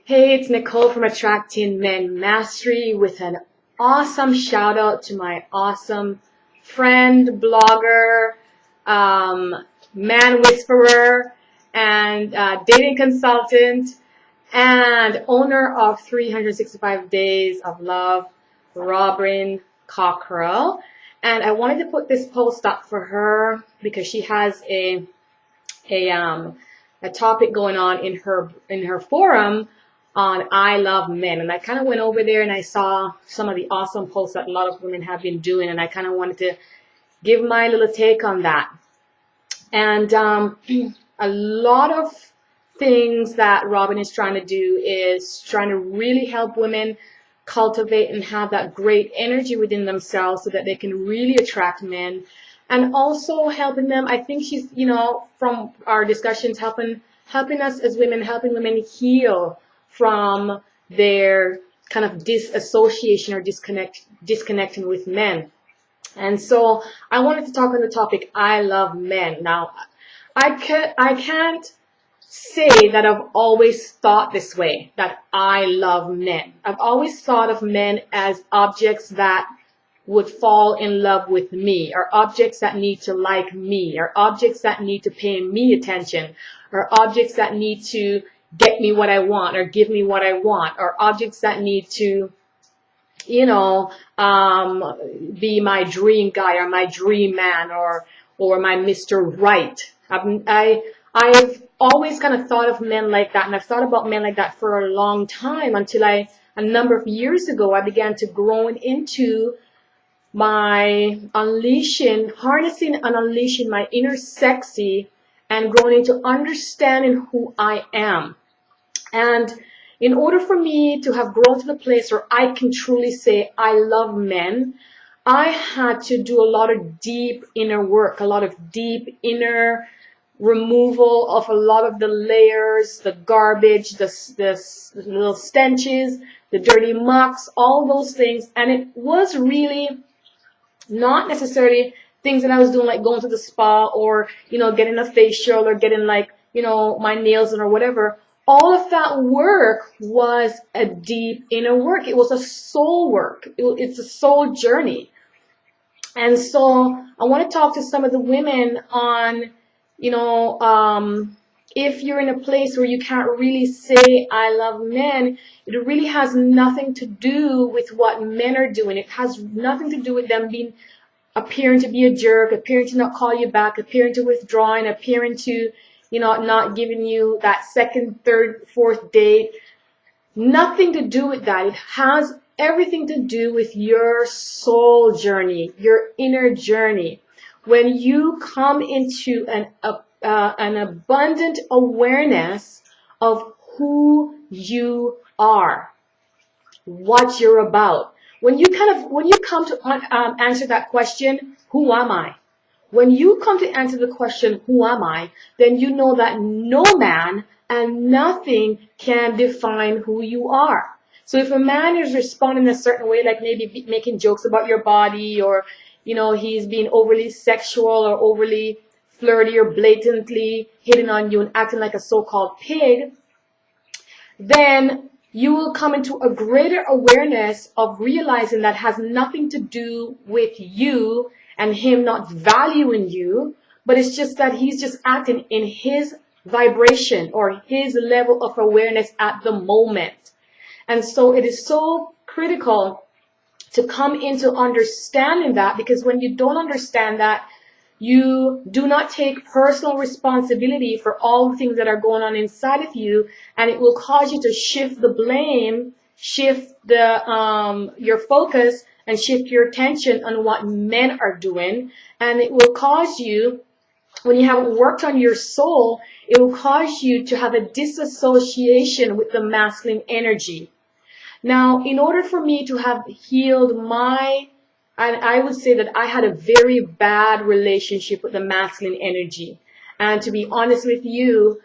Hey, it's Nicole from Attracting Men Mastery with an awesome shout out to my awesome friend, blogger, man whisperer, and dating consultant, and owner of 365 Days of Love, Robin Cockrell. And I wanted to put this post up for her because she has a a topic going on in her forum on I Love Men. And I kind of went over there and I saw some of the awesome posts that a lot of women have been doing, and I kind of wanted to give my little take on that. And a lot of things that Robin is trying to do is trying to really help women cultivate and have that great energy within themselves so that they can really attract men, and also helping them. I think she's, from our discussions, helping us as women, helping women heal from their kind of disassociation or disconnecting with men. And so I wanted to talk on the topic I love men. Now, I can't say that I've always thought this way, that I love men. I've always thought of men as objects that would fall in love with me, or objects that need to like me, or objects that need to pay me attention, or objects that need to get me what I want or give me what I want, or objects that need to, be my dream guy or my dream man or my Mr. Right. I've always kind of thought of men like that, and I've thought about men like that for a long time until a number of years ago, I began to grow into my harnessing and unleashing my inner sexy and growing into understanding who I am. And in order for me to have grown to the place where I can truly say I love men, I had to do a lot of deep inner work, a lot of deep inner removal of a lot of the layers, the garbage, the little stenches, the dirty mucks, all those things. And it was really not necessarily things that I was doing, like going to the spa or, getting a facial or getting my nails done or whatever. All of that work was a deep inner work. It was a soul work. It's a soul journey. And so I want to talk to some of the women on, if you're in a place where you can't really say I love men, it really has nothing to do with what men are doing. It has nothing to do with them appearing to be a jerk, appearing to not call you back, appearing to withdrawing, appearing to, not giving you that second, third, fourth date. Nothing to do with that. It has everything to do with your soul journey, your inner journey. When you come into an abundant awareness of who you are, what you're about. When you come to answer that question, who am I? When you come to answer the question, who am I? Then you know that no man and nothing can define who you are. So if a man is responding a certain way, like maybe making jokes about your body, or, he's being overly sexual or overly flirty or blatantly hitting on you and acting like a so-called pig, then you will come into a greater awareness of realizing that has nothing to do with you and him not valuing you, but it's just that he's just acting in his vibration or his level of awareness at the moment. And so it is so critical to come into understanding that, because when you don't understand that, you do not take personal responsibility for all the things that are going on inside of you, and it will cause you to shift the blame, shift your focus, and shift your attention on what men are doing. And it will cause you, when you haven't worked on your soul, it will cause you to have a disassociation with the masculine energy. Now, in order for me to have healed and I would say that I had a very bad relationship with the masculine energy. And to be honest with you,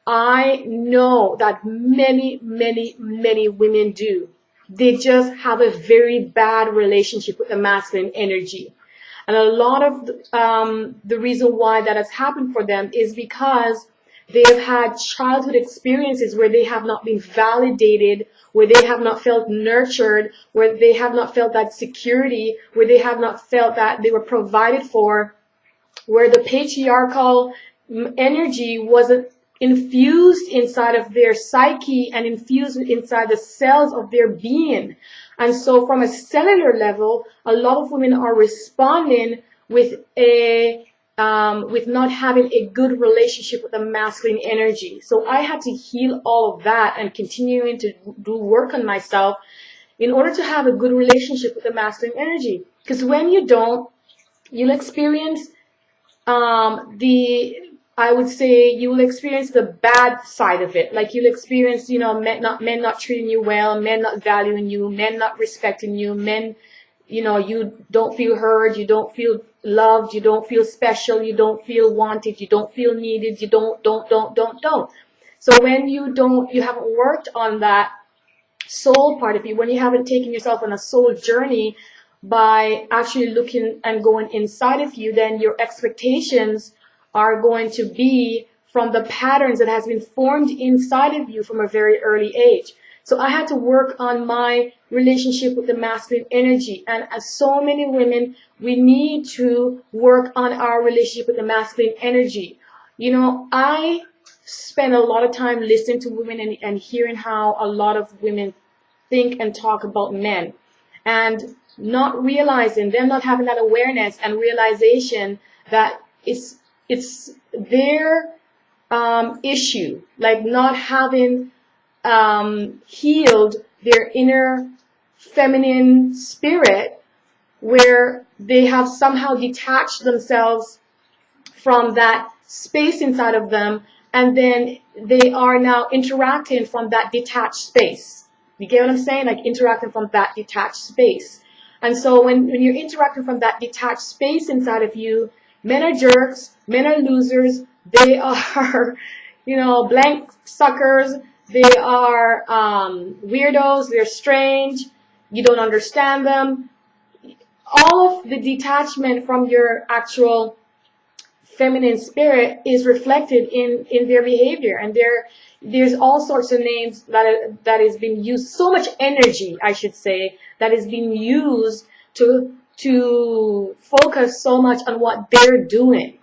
I know that many, many, many women do. They just have a very bad relationship with the masculine energy. And a lot of the reason why that has happened for them is because They have had childhood experiences where they have not been validated, where they have not felt nurtured, where they have not felt that security, where they have not felt that they were provided for, where the patriarchal energy wasn't infused inside of their psyche and infused inside the cells of their being. And so from a cellular level, a lot of women are responding with with not having a good relationship with the masculine energy. So I had to heal all of that and continuing to do work on myself in order to have a good relationship with the masculine energy. Because when you don't, you'll experience I would say you will experience the bad side of it. Like you'll experience, men not treating you well, men not valuing you, men not respecting you, men, you don't feel heard, you don't feel loved, you don't feel special, you don't feel wanted, you don't feel needed, you don't. So when you haven't worked on that soul part of you, when you haven't taken yourself on a soul journey by actually looking and going inside of you, then your expectations are going to be from the patterns that has been formed inside of you from a very early age. So I had to work on my relationship with the masculine energy. And as so many women, we need to work on our relationship with the masculine energy. I spend a lot of time listening to women and hearing how a lot of women think and talk about men, and not realizing, them not having that awareness and realization that it's their issue, like not having healed their inner feminine spirit, where they have somehow detached themselves from that space inside of them, and then they are now interacting from that detached space. You get what I'm saying? Like interacting from that detached space. And so when you're interacting from that detached space inside of you, men are jerks, men are losers, they are, blank suckers, they are weirdos, they're strange, you don't understand them. All of the detachment from your actual feminine spirit is reflected in their behavior, and there's all sorts of names that is being used, so much energy, I should say, that is being used to focus so much on what they're doing.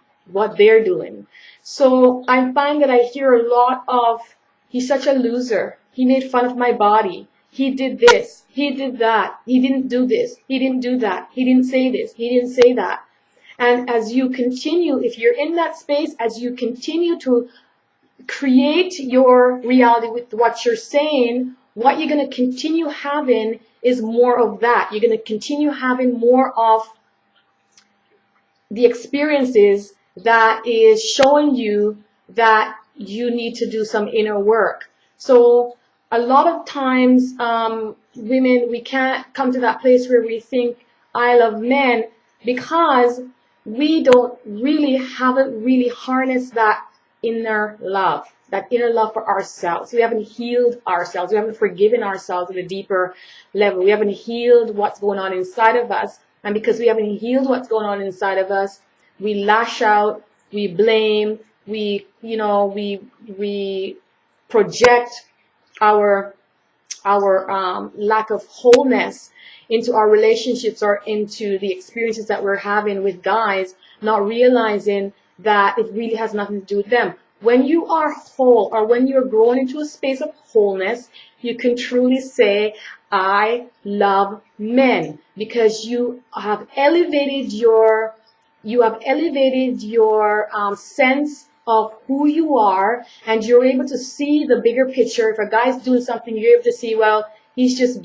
So I find that I hear a lot of, he's such a loser, he made fun of my body, he did this, he did that, he didn't do this, he didn't do that, he didn't say this, he didn't say that. And as you continue, if you're in that space, as you continue to create your reality with what you're saying, what you're going to continue having is more of that. You're going to continue having more of the experiences that is showing you that you need to do some inner work. So a lot of times, women, we can't come to that place where we think, I love men, because we haven't really harnessed that inner love for ourselves. We haven't healed ourselves. We haven't forgiven ourselves at a deeper level. We haven't healed what's going on inside of us. And because we haven't healed what's going on inside of us, we lash out, we blame, we project our lack of wholeness into our relationships or into the experiences that we're having with guys, not realizing that it really has nothing to do with them. When you are whole, or when you're growing into a space of wholeness, you can truly say, I love men, because you have elevated your sense of who you are, and you're able to see the bigger picture. If a guy's doing something, you're able to see, well, he's just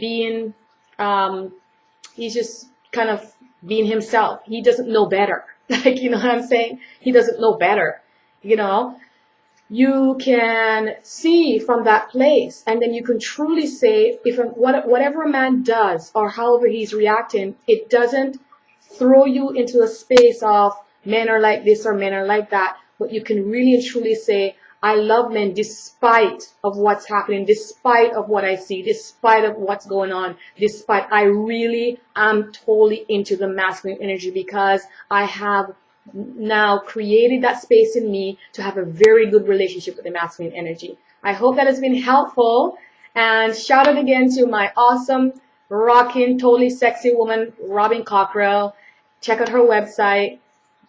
kind of being himself. He doesn't know better. Like, you know what I'm saying? He doesn't know better. You can see from that place, and then you can truly say, whatever a man does or however he's reacting, it doesn't throw you into a space of men are like this or men are like that, but you can really and truly say, I love men despite of what's happening, despite of what I see, despite of what's going on, I really am totally into the masculine energy, because I have now created that space in me to have a very good relationship with the masculine energy. I hope that has been helpful. And shout out again to my awesome, rocking, totally sexy woman, Robin Cockrell. Check out her website,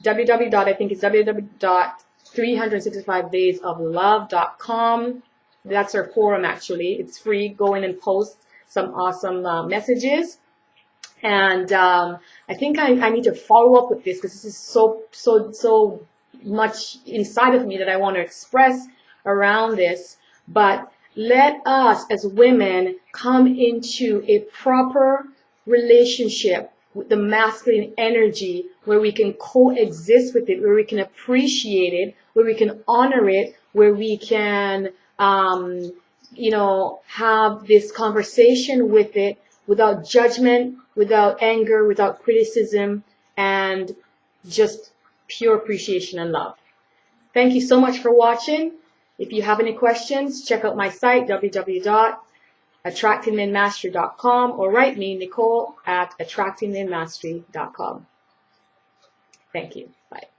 www.365daysoflove.com. That's her forum, actually. It's free. Go in and post some awesome messages. And I think I need to follow up with this because this is so much inside of me that I want to express around this. But let us as women come into a proper relationship with the masculine energy where we can coexist with it, where we can appreciate it, where we can honor it, where we can, have this conversation with it without judgment, without anger, without criticism, and just pure appreciation and love. Thank you so much for watching. If you have any questions, check out my site, www.attractingmenmastery.com, or write me, Nicole, at attractingmenmastery.com. Thank you. Bye.